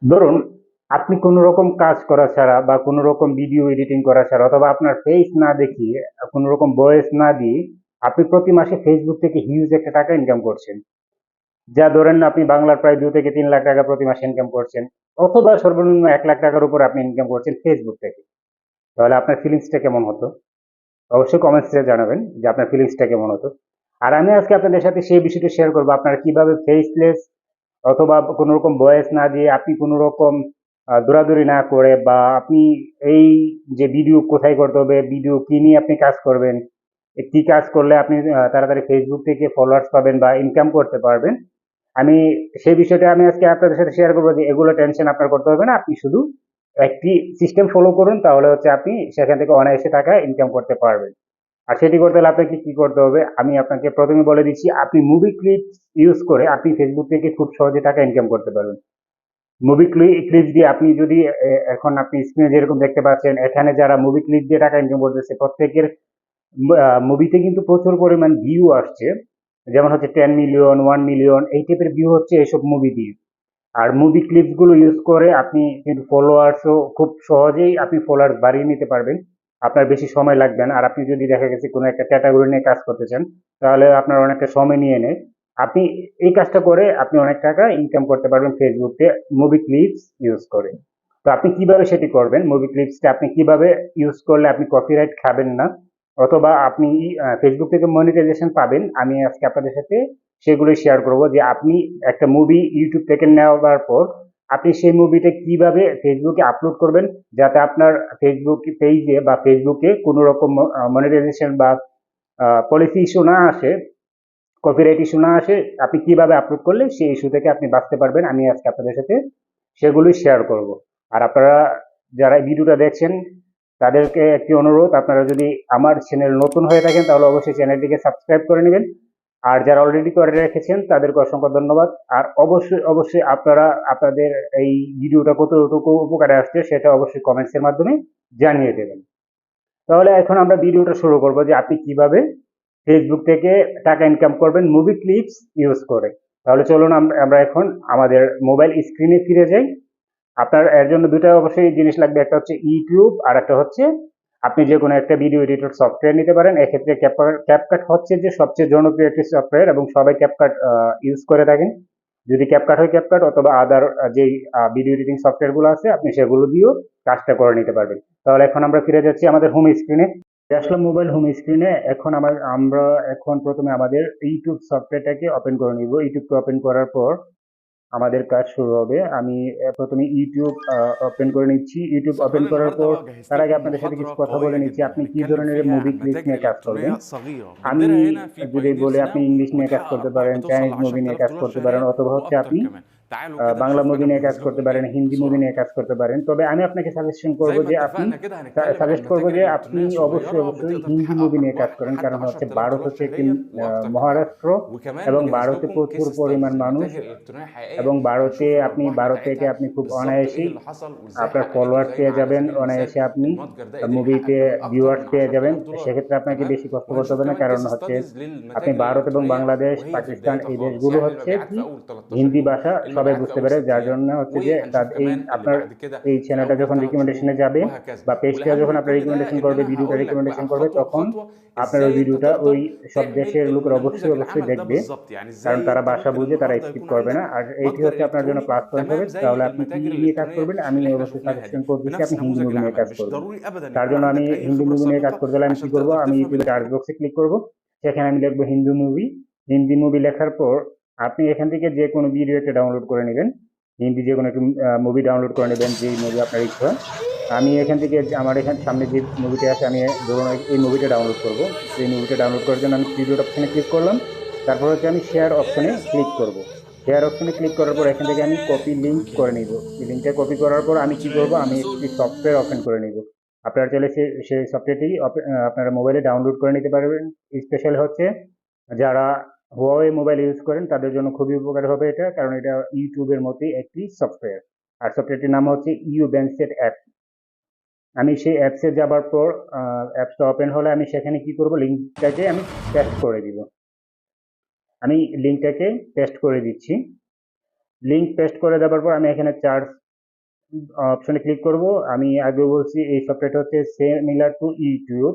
ধরুন আপনি কোনো রকম কাজ করা ছাড়া বা কোনো রকম ভিডিও এডিটিং করা ছাড়া অথবা আপনার ফেস না দেখিয়ে কোনো রকম ভয়েস না দিয়ে আপনি প্রতি মাসে ফেসবুক থেকে হিউজ একটা টাকা ইনকাম করছেন, যা ধরেন আপনি বাংলার প্রায় 2 থেকে 3 লাখ টাকা প্রতি মাসে ইনকাম করছেন, অথবা সর্বনিম্ন 1 লাখ টাকার উপর আপনি ইনকাম করছেন ফেসবুক থেকে। তাহলে আপনার ফিলিংসটা কেমন হতো? অবশ্যই কমেন্টসে জানাবেন যে আপনার ফিলিংসটা কেমন হতো। আর আমি আজকে আপনাদের সাথে সেই বিষয়টা শেয়ার করবো, আপনারা কিভাবে ফেসলেস অথবা কোনো রকম ভয়েস না দিয়ে আপনি কোনো রকম দৌড়াদৌড়ি না করে, বা আপনি এই যে ভিডিও কোথায় করতে হবে, ভিডিও কি নিয়ে আপনি কাজ করবেন, কি কাজ করলে আপনি তাড়াতাড়ি ফেসবুক থেকে ফলোয়ার্স পাবেন বা ইনকাম করতে পারবেন, আমি সেই বিষয়টা আমি আজকে আপনাদের সাথে শেয়ার করবো। যে এগুলো টেনশন আপনার করতে হবে না, আপনি শুধু একটি সিস্টেম ফলো করুন, তাহলে হচ্ছে আপনি সেখান থেকে অনায়াসে টাকা ইনকাম করতে পারবেন। আর সেটি করতে হলে আপনাকে কি করতে হবে আমি আপনাকে প্রথমে বলে দিচ্ছি। আপনি মুভি ক্লিপ ইউজ করে আপনি ফেসবুক থেকে খুব সহজে টাকা ইনকাম করতে পারবেন। মুভি ক্লিপ দিয়ে আপনি যদি এখন আপনি স্ক্রিনে যেরকম দেখতে পাচ্ছেন, এখানে যারা মুভি ক্লিপ দিয়ে টাকা ইনকাম করতেছে প্রত্যেকের মুভিতে কিন্তু প্রচুর পরিমাণ ভিউ আসছে। যেমন হচ্ছে 10 মিলিয়ন, 1 মিলিয়ন এই টাইপের ভিউ হচ্ছে এইসব মুভি দিয়ে। আর মুভি ক্লিপস গুলো ইউজ করে আপনি কিন্তু ফলোয়ার্সও খুব সহজেই আপনি ফলোয়ার্স বাড়িয়ে নিতে পারবেন। আপনার বেশি সময় লাগবে না। আর আপনি যদি দেখা গেছে কোনো একটা ক্যাটাগরি নিয়ে কাজ করতে চান, তাহলে আপনার অনেকটা সময় নিয়ে নেয়। আপনি এই কাজটা করে আপনি অনেক টাকা ইনকাম করতে পারবেন ফেসবুকে মুভি ক্লিপস ইউজ করে। তো আপনি কিভাবে সেটি করবেন, মুভি ক্লিপসটা আপনি কিভাবে ইউজ করলে আপনি কপিরাইট খাবেন না, অথবা আপনি ফেসবুক থেকে মনিটাইজেশন পাবেন, আমি আজকে আপনাদের সাথে সেগুলোই শেয়ার করব। যে আপনি একটা মুভি ইউটিউব থেকে নেওয়ার পর আপনি সেই মুভিটা কিভাবে ফেসবুকে আপলোড করবেন, যাতে আপনার ফেসবুক পেজে বা ফেসবুকে কোনো রকম মনিটাইজেশন বা পলিসি ইস্যু না আসে, কপিরাইট ইস্যু না আসে। আপনি কিভাবে আপলোড করলে সেই ইস্যু থেকে আপনি বাঁচতে পারবেন, আমি আজকে আপনাদের সাথে সেগুলোই শেয়ার করব। আর আপনারা যারা এই ভিডিওটা দেখছেন তাদেরকে একটি অনুরোধ, আপনারা যদি আমার চ্যানেল নতুন হয়ে থাকেন তাহলে অবশ্যই চ্যানেলটিকে সাবস্ক্রাইব করে নেবেন। আর যারা অলরেডি করে রেখেছেন তাদেরকে অসংখ্য ধন্যবাদ। আর অবশ্যই অবশ্যই আপনারা আপনাদের এই ভিডিওটা কতটুকু উপকারে আসছে সেটা অবশ্যই কমেন্টসের মাধ্যমে জানিয়ে দেবেন। তাহলে এখন আমরা ভিডিওটা শুরু করব যে আপনি কিভাবে ফেসবুক থেকে টাকা ইনকাম করবেন মুভি ক্লিপস ইউজ করে। তাহলে চলুন আমরা এখন আমাদের মোবাইল স্ক্রিনে ফিরে যাই। আপনার এর জন্য দুটা অবশ্যই জিনিস লাগবে, একটা হচ্ছে ইউটিউব আর একটা হচ্ছে আপনি যে কোনো একটা ভিডিও এডিটর সফটওয়্যার নিতে পারেন। এক্ষেত্রে ক্যাপকাট হচ্ছে যে সবচেয়ে জনপ্রিয় একটি সফটওয়্যার এবং সবাই ক্যাপকাট ইউজ করে থাকেন। যদি ক্যাপকাট হয় ক্যাপকাট, অথবা আদার যেই ভিডিও এডিটিং সফটওয়্যার গুলো আছে আপনি সেগুলো দিয়েও কাজটা করে নিতে পারবেন। তাহলে এখন আমরা ফিরে যাচ্ছি আমাদের হোম স্ক্রিনে। আসলাম মোবাইল হোম স্ক্রিনে। এখন আমরা এখন প্রথমে আমাদের ইউটিউব সফটওয়্যারটাকে ওপেন করে নিব। ইউটিউবকে ওপেন করার পর আমাদের কাজ শুরু হবে। আমি প্রথমে ইউটিউব ওপেন করে নিচ্ছি। ইউটিউব ওপেন سؤال করার পর النهارده তার جهزت আগে لكم আপনাদের সাথে কিছু محاضرة কথা قوية বলে নিচ্ছি جدا আপনি কি هنتكلم ধরনের فيها মুভি عن ক্লিপ نتائج নিয়ে কাজ করবেন। إلكترونية صغيرة আমি بنديرها هنا في যদি بولي بايونيرز আপনি ناو ইংলিশ নিয়ে কাজ وبتحقق করতে أرباح পারেন, بتوصل ل চাইনিজ মুভি নিয়ে কাজ 10000 دولار করতে পারেন, شهريا অথবা হচ্ছে وأكتر আপনি كمان. تعالوا كده বাংলা نشوف মুভি حاجة নিয়ে কাজ مجهزة করতে لكم পারেন, إيه হিন্দি মুভি بسرعة. নিয়ে কাজ করতে পারেন। তবে আমি আপনাকে সাজেশন করব زي ما যে আপনি اتفقنا كده هنتكلم عن সাজেস্ট করব النتائج যে আপনি الإلكترونية অবশ্যই الصغيرة অবশ্যই بتقدر হিন্দি تحقق মুভি নিয়ে কাজ أرباح করেন, لحد কারণ হচ্ছে 10000 ভারত دولار হচ্ছে একটি شهريا وأكتر كمان. মহারাষ্ট্র وكمان এবং مجهز ভারতে لكم প্রচুর كيس পরিমাণ ستادي মানুষ, لنتائج الإلكترونية এবং حقيقية ভারতে هنشوف আপনি الأرباح ভারত থেকে بتاعتها আপনি খুব بالظبط إيه অনায়াসেই اللي حصل وإزاي আপনার حققته ফলোয়ার্স زي পেয়ে ما على যাবেন, سبيل المثال অনায়াসে আপনি المتجر ده قدر يحقق মুভিতে كمان أكتر ভিউয়ার্স من পেয়ে যাবেন। 10000 دولار. সেক্ষেত্রে আপনাকে تمام. বেশি কষ্ট করতে وهنشوف হবে না, كمان কারণ كيس হচ্ছে ستاديز আপনি للنتائج ভারত এবং الإلكترونية বাংলাদেশ, وهي في পাকিস্তান بدايتها এই خالص দেশগুলো يعني হচ্ছে المبيعات কি في أول 13 হিন্দি يوم ভাষা সবাই المبيعات في বুঝতে أول পারে, 6 যার أيام জন্য হচ্ছে যে وهنشوف এই كمان اللي আপনার بعد كده এই في চ্যানেলটা أول যখন 3 রিকমেন্ডেশনে شهور যাবে وهكذا. বা পেজটা والأهم যখন من আপনার كل ده রিকমেন্ডেশন إن করবে, أنا ভিডিওটা هقول لك রিকমেন্ডেশন بقى করবে, خطوة তখন بخطوة আপনার ওই إزاي أنت ভিডিওটা ওই تقدر সব تعمل দেশের লোকের النموذج অবশ্যই অবশ্যই العمل ده দেখবে, بالظبط. يعني কারণ إزاي তারা أنت ভাষা ممكن বুঝে, তারা النهارده স্কিপ يكون করবে না। عندك আর এইটি متجر হচ্ছে আপনার জন্য إلكتروني প্লাস পয়েন্ট হবে। تمام তাহলে زي আপনি কি المتاجر নিয়ে কাজ الإلكترونية করবেন আমি اللي احنا অবশ্যই شفناها সাজেশন دي করতেছি بنفس আপনি হিন্দি نموذج মুভি নিয়ে العمل. কাজ مش করবেন। ضروري أبدا তার يكون জন্য আমি عندك أي হিন্দি خبرة মুভি নিয়ে কাজ سابقة করতে হলে আমি কি عشان করব, تقدر আমি تفهم ইউটিউবে সার্চ الفكرة. বক্সে ক্লিক করব, সেখানে আমি লিখবো হিন্দি মুভি। হিন্দি মুভি লেখার পর আপনি এখান থেকে যে কোনো ভিডিও একটা ডাউনলোড করে নেবেন, হিন্দি যে কোনো একটা মুভি ডাউনলোড করে নেবেন, যেই মুভি আপনার ইচ্ছা। আমি এখান থেকে আমার এখানে সামনে যে মুভিটা আছে, আমি ধরুন এই মুভিটা ডাউনলোড করব। এই মুভিটা ডাউনলোড করার জন্য আমি থ্রি ডট অপশনে ক্লিক করলাম। তারপর হচ্ছে আমি শেয়ার অপশনে ক্লিক করব। শেয়ার অপশনে ক্লিক করার পর এখান থেকে আমি কপি লিঙ্ক করে নিব। এই লিঙ্কটা কপি করার পর আমি কি করব, আমি একটি সফটওয়্যার ওপেন করে নিব। আপনারা চাইলে সেই সফটওয়্যারটি আপনারা মোবাইলে ডাউনলোড করে নিতে পারবেন। স্পেশাল হচ্ছে যারা হুয়াওয়ে মোবাইল ইউজ করেন তাদের জন্য খুবই উপকার হবে এটা, কারণ এটা ইউটিউবের মতোই একটি সফটওয়্যার। আর সফটওয়্যারটির নাম হচ্ছে ইউ ব্যানসেট অ্যাপ। আমি সেই অ্যাপসে যাবার পর অ্যাপসটা ওপেন হলে আমি সেখানে কি করব, লিঙ্কটাকে আমি পেস্ট করে দিব। আমি লিঙ্কটাকে পেস্ট করে দিচ্ছি। লিঙ্ক পেস্ট করে দেওয়ার পর আমি এখানে চার্জ অপশনে ক্লিক করব। আমি আগে বলছি এই সফটওয়্যারটা হচ্ছে সিমিলার টু ইউটিউব।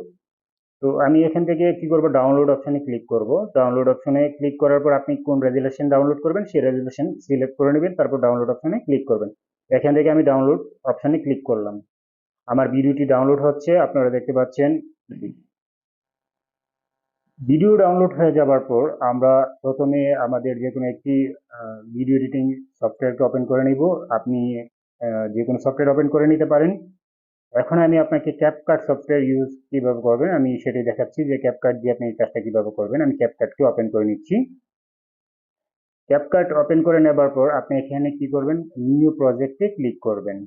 তো আমি এখান থেকে কি করব, ডাউনলোড অপশনে ক্লিক করব। ডাউনলোড অপশনে ক্লিক করার পর আপনি কোন রেজুলেশন ডাউনলোড করবেন সেই রেজুলেশন সিলেক্ট করে নেবেন, তারপর ডাউনলোড অপশনে ক্লিক করবেন। এখান থেকে আমি ডাউনলোড অপশনে ক্লিক করলাম। আমার ভিডিওটি ডাউনলোড হচ্ছে, আপনারা দেখতে পাচ্ছেন। ভিডিও ডাউনলোড হয়ে যাবার পর আমরা প্রথমে আমাদের যে কোনো একটি ভিডিও এডিটিং সফটওয়্যারকে ওপেন করে নিব। আপনি যে কোনো সফটওয়্যার ওপেন করে নিতে পারেন। এখন আমি আপনাকে ক্যাপকাট সফটওয়্যার ইউজ কিভাবে করবেন আমি সেটাই দেখাচ্ছি, যে ক্যাপকাট দিয়ে আপনি এই কাজটা কিভাবে করবেন। আমি ক্যাপকাটকে ওপেন করে নিচ্ছি। ক্যাপকাট ওপেন করে নেবার পর আপনি এখানে কি করবেন, নিউ প্রজেক্টে ক্লিক করবেন।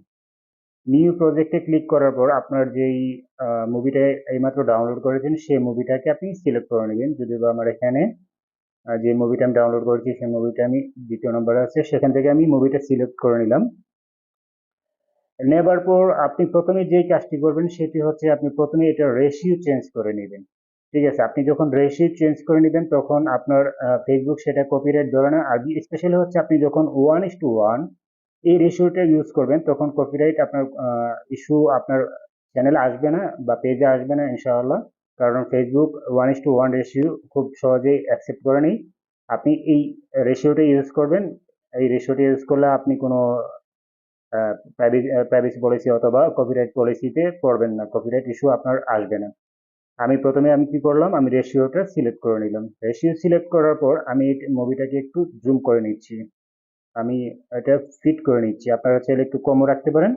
নিউ প্রজেক্টে ক্লিক করার পর আপনার যেই মুভিটা এইমাত্র ডাউনলোড করেছেন সেই মুভিটাকে আপনি সিলেক্ট করে নেবেন। যদিও বা আমার এখানে যে মুভিটা আমি ডাউনলোড করেছি সেই মুভিটা আমি দ্বিতীয় নম্বরে আছে, সেখান থেকে আমি মুভিটা সিলেক্ট করে নিলাম। নেবার পর আপনি প্রথমে যেই কাজটি করবেন সেটি হচ্ছে আপনি প্রথমে এটা রেশিও চেঞ্জ করে নেবেন। ঠিক আছে, আপনি যখন রেশিও চেঞ্জ করে নেবেন তখন আপনার ফেসবুক সেটা কপিরাইট ধরে না। আর স্পেশালি হচ্ছে আপনি যখন 1:1 এই রেশিওটা ইউজ করবেন তখন কপিরাইট আপনার ইস্যু আপনার চ্যানেলে আসবে না বা পেজে আসবে না ইনশাআল্লাহ। কারণ ফেসবুক 1:1 রেশিও খুব সহজেই অ্যাকসেপ্ট করে নেই। আপনি এই রেশিওটা ইউজ করবেন। এই রেশিওটা ইউজ করলে আপনি কোনো প্রাইভেসি পলিসি অথবা কপিরাইট পলিসিতে পড়বেন না, কপিরাইট ইস্যু আপনার আসবে না। আমি কি করলাম, আমি রেশিওটা সিলেক্ট করে নিলাম। রেশিও সিলেক্ট করার পর আমি মুভিটাকে একটু জুম করে নিচ্ছি। আমি এটা ফিট করে নিচ্ছি, আপনারা চাইলে একটু কমও রাখতে পারেন।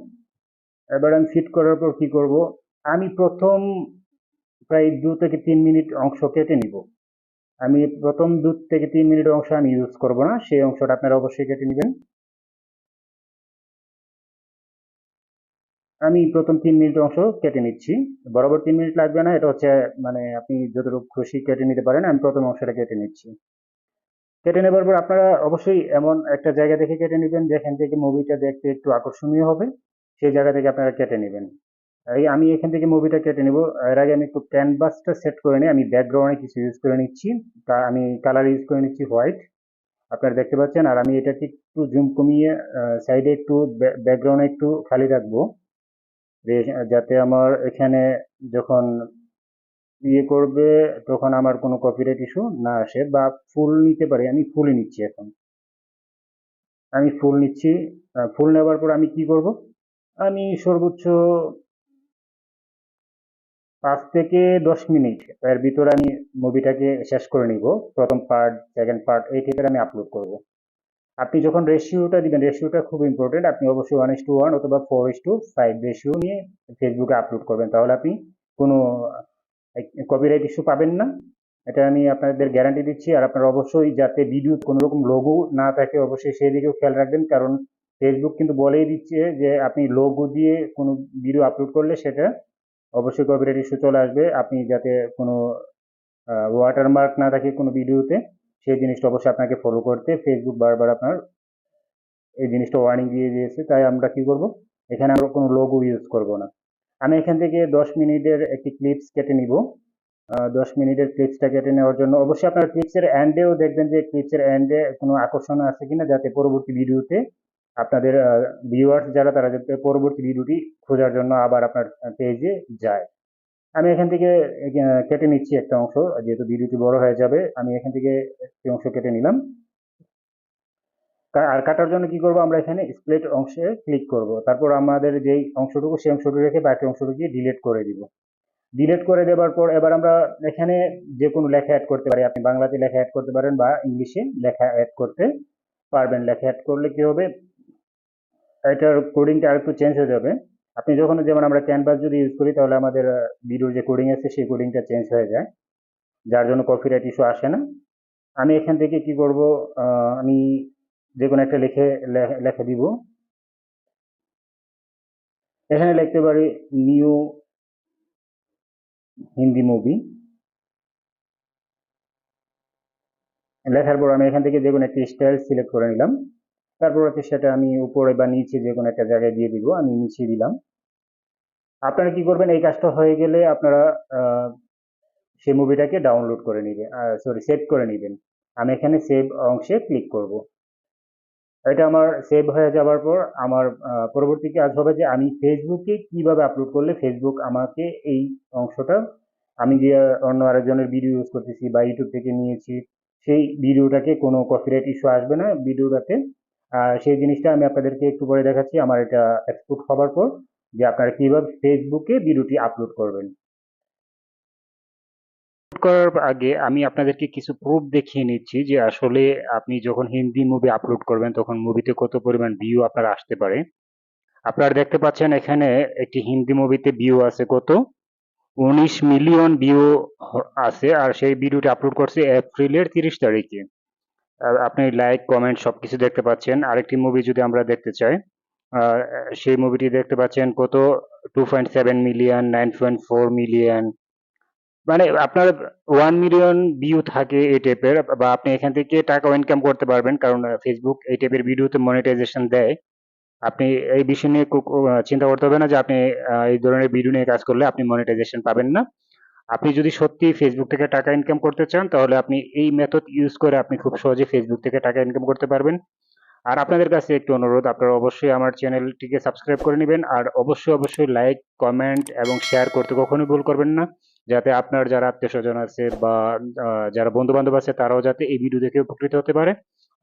এবার আমি ফিট করার পর কি করব, আমি প্রথম প্রায় 2 থেকে 3 মিনিট অংশ কেটে নিব। আমি প্রথম 2 থেকে 3 মিনিট অংশ আমি ইউজ করব না, সেই অংশটা আপনারা অবশ্যই কেটে নেবেন। আমি প্রথম 3 মিনিট অংশ কেটে নিচ্ছি। বরাবর 3 মিনিট লাগবে না, এটা হচ্ছে মানে আপনি যতটুকু খুশি কেটে নিতে পারেন। আমি প্রথম অংশটা কেটে নিচ্ছি। কেটে নেবার পর আপনারা অবশ্যই এমন একটা জায়গা দেখে কেটে নেবেন যেখান থেকে মুভিটা দেখতে একটু আকর্ষণীয় হবে, সেই জায়গা থেকে আপনারা কেটে নেবেন। এই আমি এখান থেকে মুভিটা কেটে নেব। এর আগে আমি একটু ক্যানভাসটা সেট করে নিই, আমি ব্যাকগ্রাউন্ডে কিছু ইউজ করে নিচ্ছি। আমি কালার ইউজ করে নিচ্ছি হোয়াইট, আপনারা দেখতে পাচ্ছেন। আর আমি এটাকে একটু জুম কমিয়ে সাইডে একটু ব্যাকগ্রাউন্ডে একটু খালি রাখবো, যাতে আমার এখানে যখন ইয়ে করবে তখন আমার কোনো কপিরাইট ইস্যু না আসে, বা ফুল নিতে পারি। আমি ফুলই নিচ্ছি এখন, আমি ফুল নিচ্ছি। ফুল নেওয়ার পর আমি কি করব, আমি সর্বোচ্চ 5 থেকে 10 মিনিট এর ভিতরে আমি মুভিটাকে শেষ করে নিব। প্রথম পার্ট, সেকেন্ড পার্ট এই ক্ষেত্রে আমি আপলোড করব। আপনি যখন রেশিওটা দিবেন, রেশিওটা খুব ইম্পর্টেন্ট। আপনি অবশ্যই 1:1 অথবা 4:5 রেশিও নিয়ে ফেসবুকে আপলোড করবেন, তাহলে আপনি কোনো কপিরাইট ইস্যু পাবেন না, এটা আমি আপনাদের গ্যারান্টি দিচ্ছি। আর আপনারা অবশ্যই যাতে ভিডিও কোনো রকম লোগো না থাকে অবশ্যই সেই দিকেও খেয়াল রাখবেন, কারণ ফেসবুক কিন্তু বলেই দিচ্ছে যে আপনি লোগো দিয়ে কোনো ভিডিও আপলোড করলে সেটা অবশ্যই কপিরাইট ইস্যু চলে আসবে। আপনি যাতে কোনো ওয়াটারমার্ক না থাকে কোনো ভিডিওতে, সেই জিনিসটা অবশ্যই আপনাকে ফলো করতে ফেসবুক বারবার আপনার এই জিনিসটা ওয়ার্নিং দিয়ে দিয়েছে। তাই আমরা কি করব, এখানে আমরা কোনো লোগো ইউজ করব না। আমি এখান থেকে 10 মিনিটের একটি ক্লিপস কেটে নিব। 10 মিনিটের ক্লিপসটা কেটে নেওয়ার জন্য অবশ্যই আপনার ক্লিপসের এন্ডেও দেখবেন যে ক্লিপসের এন্ডে কোনো আকর্ষণ আছে কিনা, যাতে পরবর্তী ভিডিওতে আপনাদের ভিউয়ার্স যারা তারা যাতে পরবর্তী ভিডিওটি খোঁজার জন্য আবার আপনার পেজে যায়। আমি এখান থেকে কেটে নিচ্ছি একটা অংশ, যেহেতু ভিডিওটি বড় হয়ে যাবে। আমি এখান থেকে একটি অংশ কেটে নিলাম। আর কাটার জন্য কি করব, আমরা এখানে স্প্লিট অংশে ক্লিক করব। তারপর আমাদের যেই অংশটুকু সেই অংশটুকু রেখে বাকি অংশটুকু ডিলিট করে দিব। ডিলিট করে দেওয়ার পর এবার আমরা এখানে যে কোনো লেখা অ্যাড করতে পারি। আপনি বাংলাতে লেখা অ্যাড করতে পারেন বা ইংলিশে লেখা অ্যাড করতে পারবেন। লেখা অ্যাড করলে কি হবে, এটার কোডিংটা আরেকটু চেঞ্জ হয়ে যাবে। আপনি যখন, যেমন আমরা ক্যানভাস যদি ইউজ করি তাহলে আমাদের ভিডিওর যে কোডিং আছে সেই কোডিংটা চেঞ্জ হয়ে যায়, যার জন্য কপিরাইট ইস্যু আসে না। আমি এখান থেকে কি করব, আমি যে কোনো একটা লেখা দিব। এখানে লিখতে পারি নিউ হিন্দি মুভি। লেখার পর আমি এখান থেকে যে কোনো একটা স্টাইল সিলেক্ট করে নিলাম। তারপর হচ্ছে সেটা আমি উপরে বা নিচে যে কোনো একটা জায়গায় দিয়ে দিব, আমি নিচে দিলাম। আপনারা কি করবেন, এই কাজটা হয়ে গেলে আপনারা সেই মুভিটাকে ডাউনলোড করে নেবেন, সরি সেভ করে নেবেন। আমি এখানে সেভ অংশে ক্লিক করব। এটা আমার সেভ হয়ে যাবার পর আমার পরবর্তী কাজ হবে যে আমি ফেসবুকে কিভাবে আপলোড করলে ফেসবুক আমাকে এই অংশটা, আমি যে অন্য আরেকজনের ভিডিও ইউজ করতেছি বা ইউটিউব থেকে নিয়েছি, সেই ভিডিওটাকে কোনো কপিরাইট ইস্যু আসবে না ভিডিওটাতে। সেই জিনিসটা আমি আপনাদেরকে একটু পরে দেখাচ্ছি আমার এটা এক্সপোর্ট হবার পর, যে আপনারা কিভাবে ফেসবুকে ভিডিওটি আপলোড করবেন। করার আগে আমি আপনাদেরকে কিছু প্রুফ দেখিয়ে নিচ্ছি যে আসলে আপনি যখন হিন্দি মুভি আপলোড করবেন তখন মুভিতে কত পরিমাণ ভিউ আপনার আসতে পারে। আপনারা দেখতে পাচ্ছেন এখানে একটি হিন্দি মুভিতে ভিউ আছে কত, 19 মিলিয়ন ভিউ আছে, আর সেই ভিডিওটি আপলোড করছে এপ্রিলের 30 তারিখে। আপনি লাইক কমেন্ট সবকিছু দেখতে পাচ্ছেন। আরেকটি মুভি যদি আমরা দেখতে চাই, আহ, সেই মুভিটি দেখতে পাচ্ছেন কত, 2.7 মিলিয়ন, 9.4 মিলিয়ন, মানে আপনার 1 মিলিয়ন ভিউ থাকে এই টাইপের, বা আপনি এখান থেকে টাকা ইনকাম করতে পারবেন, কারণ ফেসবুক এই টাইপের ভিডিওতে মনিটাইজেশন দেয়। আপনি এই বিষয় নিয়ে চিন্তা করতে হবে না যে আপনি এই ধরনের ভিডিও নিয়ে কাজ করলে আপনি মনিটাইজেশন পাবেন না। আপনি যদি সত্যি ফেসবুক থেকে টাকা ইনকাম করতে চান তাহলে আপনি এই মেথড ইউজ করে আপনি খুব সহজে ফেসবুক থেকে টাকা ইনকাম করতে পারবেন। আর আপনাদের কাছে একটু অনুরোধ, আপনারা অবশ্যই আমার চ্যানেলটিকে সাবস্ক্রাইব করে নেবেন, আর অবশ্যই লাইক কমেন্ট এবং শেয়ার করতে কখনোই ভুল করবেন না, যাতে আপনার যারা আত্মীয় স্বজন আছে বা যারা বন্ধু বান্ধব আছে তারাও যাতে এই ভিডিও দেখে উপকৃত হতে পারে।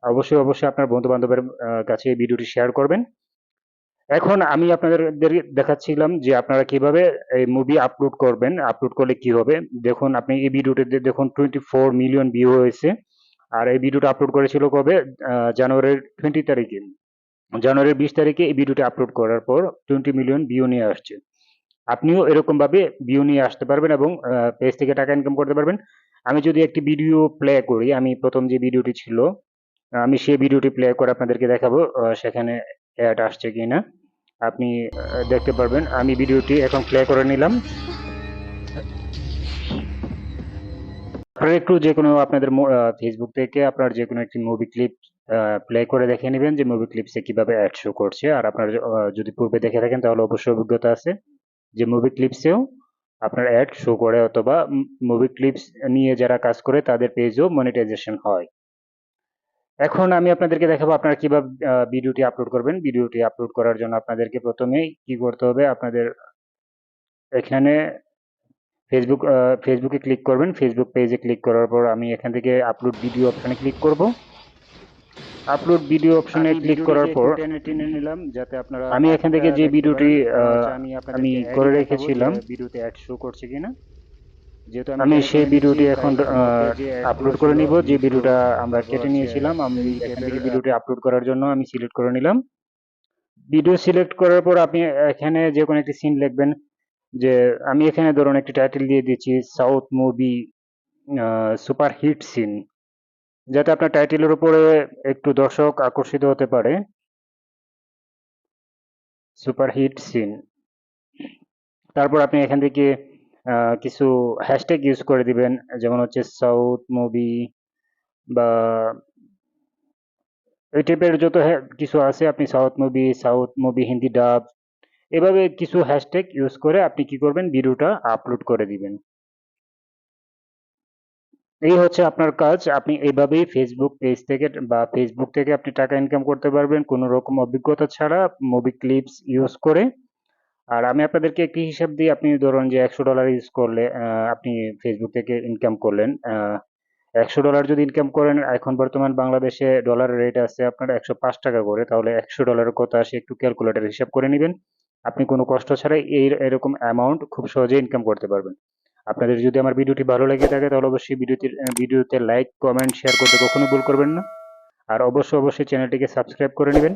অবশ্যই আপনার বন্ধু বান্ধবের কাছে এই ভিডিওটি শেয়ার করবেন। এখন আমি আপনাদের দেখাচ্ছিলাম যে আপনারা কিভাবে এই মুভি আপলোড করবেন, আপলোড করলে কি হবে। দেখুন আপনি এই ভিডিওটিতে দেখুন 24 মিলিয়ন ভিউ হয়েছে, আর এই ভিডিওটা আপলোড করেছিল কবে, জানুয়ারির 20 তারিখে। জানুয়ারির 20 তারিখে এই ভিডিওটি আপলোড করার পর 20 মিলিয়ন ভিউ নিয়ে আসছে। আপনিও এরকম ভাবে ভিউ নিয়ে আসতে পারবেন এবং পেজ থেকে টাকা ইনকাম করতে পারবেন। আমি যদি একটি ভিডিও প্লে করি, আমি প্রথম যে ভিডিওটি ছিল, আমি সেই ভিডিওটি প্লে করে আপনাদেরকে দেখাবো সেখানে অ্যাড আসছে কিনা। আপনি দেখতে পারবেন। আমি ভিডিওটি এখন প্লে করে নিলাম। আপনারা একটু যে কোনো আপনাদের ফেসবুক থেকে আপনার যে কোনো একটি মুভি ক্লিপ প্লে করে দেখে নেবেন যে মুভি ক্লিপসে কিভাবে অ্যাড শো করছে। আর আপনার যদি পূর্বে দেখে থাকেন তাহলে অবশ্যই অভিজ্ঞতা আছে যে মুভি ক্লিপসেও আপনার অ্যাড শো করে, অথবা মুভি ক্লিপস নিয়ে যারা কাজ করে তাদের পেজও মনিটাইজেশন হয়। এখন আমি আপনাদেরকে দেখাবো আপনারা কিভাবে ভিডিওটি আপলোড করবেন। ভিডিওটি আপলোড করার জন্য আপনাদেরকে প্রথমেই কি করতে হবে, আপনাদের এখানে ফেসবুকে ক্লিক করবেন। ফেসবুক পেজে ক্লিক করার পর আমি এখান থেকে আপলোড ভিডিও অপশনে ক্লিক করব। আপলোড ভিডিও অপশনে ক্লিক করার পর টেনে নিলাম যাতে আপনারা আমি এখান থেকে যে ভিডিওটি আমি করে রেখেছিলাম ভিডিওতে অ্যাড শো করছে কিনা, যেহেতু আমি সেই ভিডিওটি এখন আপলোড করে নিব। যে ভিডিওটা আমরা কেটে নিয়েছিলাম, আমি এখান থেকে ভিডিওটি আপলোড করার জন্য আমি সিলেক্ট করে নিলাম। ভিডিও সিলেক্ট করার পর আপনি এখানে যে কোনো একটি সিন লিখবেন। যে আমি এখানে ধরুন একটি টাইটেল দিয়ে দিচ্ছি south movie super hit scene, যাতে আপনার টাইটেলের উপরে একটু দর্শক আকর্ষিত হতে পারে। সুপার হিট সিন, তারপর আপনি এখান থেকে কিছু হ্যাশট্যাগ ইউজ করে দিবেন, যেমন হচ্ছে সাউথ মুভি বা এই টাইপের যত কিছু আছে, আপনি সাউথ মুভি হিন্দি ডাব, এভাবে কিছু হ্যাশট্যাগ ইউজ করে আপনি কি করবেন, ভিডিওটা আপলোড করে দিবেন। এই হচ্ছে আপনার কাজ। আপনি এইভাবেই ফেসবুক পেজ থেকে বা ফেসবুক থেকে আপনি টাকা ইনকাম করতে পারবেন কোনো রকম অভিজ্ঞতা ছাড়া, মুভি ক্লিপস ইউজ করে। আর আমি আপনাদেরকে একটি হিসাব দিই, আপনি ধরুন যে $100 ইউজ করলে আপনি ফেসবুক থেকে ইনকাম করলেন। $100 যদি ইনকাম করেন, এখন বর্তমান বাংলাদেশে ডলারের রেট আছে আপনার 105 টাকা করে, তাহলে $100 কত আসে একটু ক্যালকুলেটর হিসাব করে নেবেন। আপনি কোনো কষ্ট ছাড়াই এরকম অ্যামাউন্ট খুব সহজে ইনকাম করতে পারবেন। আপনাদের যদি আমার ভিডিওটি ভালো লেগে থাকে তাহলে অবশ্যই ভিডিওতে লাইক কমেন্ট শেয়ার করতে কখনো ভুল করবেন না। আর অবশ্যই চ্যানেলটিকে সাবস্ক্রাইব করে নেবেন।